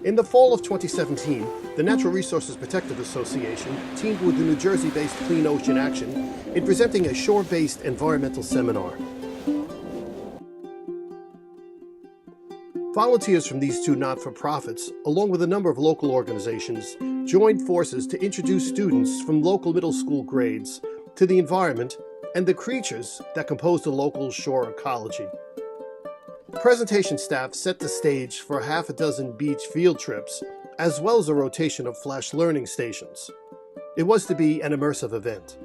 In the fall of 2017, the Natural Resources Protective Association teamed with the New Jersey-based Clean Ocean Action in presenting a shore-based environmental seminar. Volunteers from these two not-for-profits, along with a number of local organizations, joined forces to introduce students from local middle school grades to the environment and the creatures that compose the local shore ecology. Presentation staff set the stage for half a dozen beach field trips, as well as a rotation of flash learning stations. It was to be an immersive event.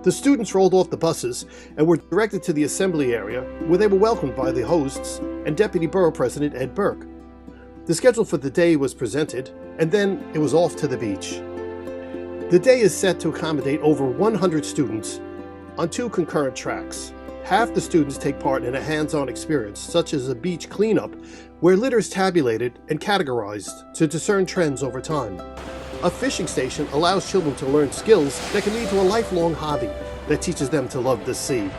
The students rolled off the buses and were directed to the assembly area, where they were welcomed by the hosts and Deputy Borough President Ed Burke. The schedule for the day was presented, and then it was off to the beach. The day is set to accommodate over 100 students on two concurrent tracks. Half the students take part in a hands-on experience, such as a beach cleanup, where litter is tabulated and categorized to discern trends over time. A fishing station allows children to learn skills that can lead to a lifelong hobby that teaches them to love the sea.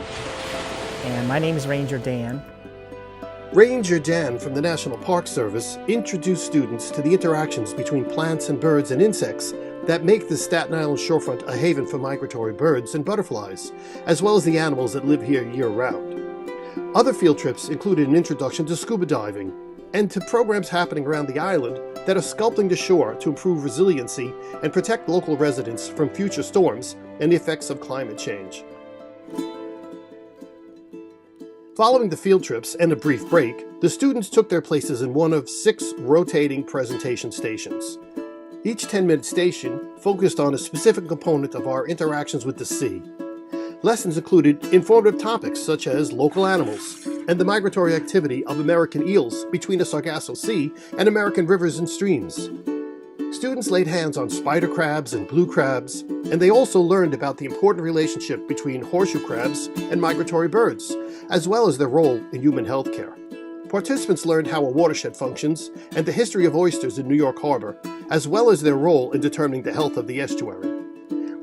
And my name is Ranger Dan. Ranger Dan from the National Park Service introduced students to the interactions between plants and birds and insects that make the Staten Island shorefront a haven for migratory birds and butterflies, as well as the animals that live here year-round. Other field trips included an introduction to scuba diving and to programs happening around the island that are sculpting the shore to improve resiliency and protect local residents from future storms and the effects of climate change. Following the field trips and a brief break, the students took their places in one of 6 rotating presentation stations. Each 10-minute station focused on a specific component of our interactions with the sea. Lessons included informative topics such as local animals and the migratory activity of American eels between the Sargasso Sea and American rivers and streams. Students laid hands on spider crabs and blue crabs, and they also learned about the important relationship between horseshoe crabs and migratory birds, as well as their role in human health care. Participants learned how a watershed functions and the history of oysters in New York Harbor, as well as their role in determining the health of the estuary.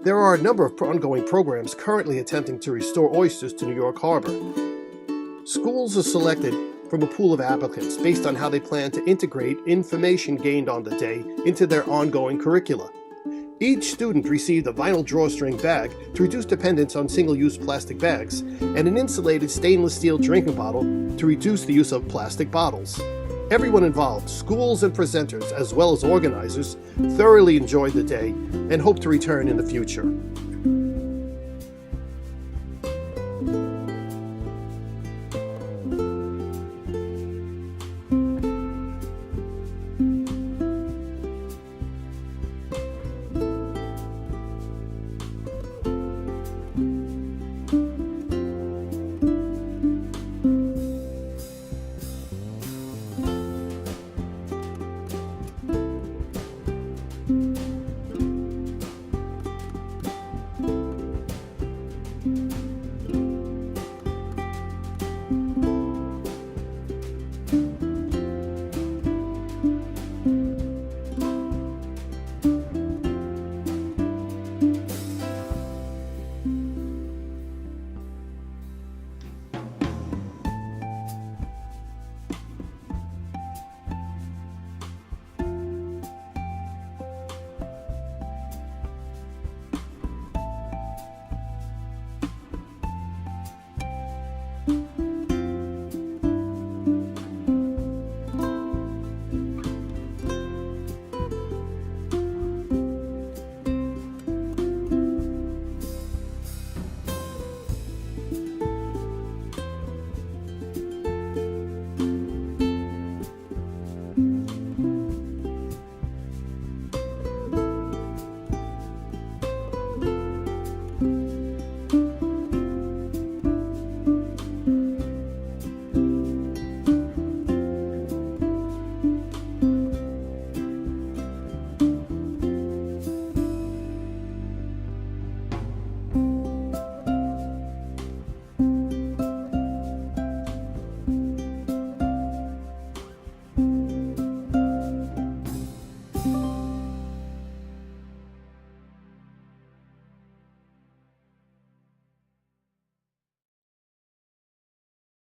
There are a number of ongoing programs currently attempting to restore oysters to New York Harbor. Schools are selected from a pool of applicants based on how they plan to integrate information gained on the day into their ongoing curricula. Each student received a vinyl drawstring bag to reduce dependence on single-use plastic bags and an insulated stainless steel drinking bottle to reduce the use of plastic bottles. Everyone involved, schools and presenters, as well as organizers, thoroughly enjoyed the day and hope to return in the future.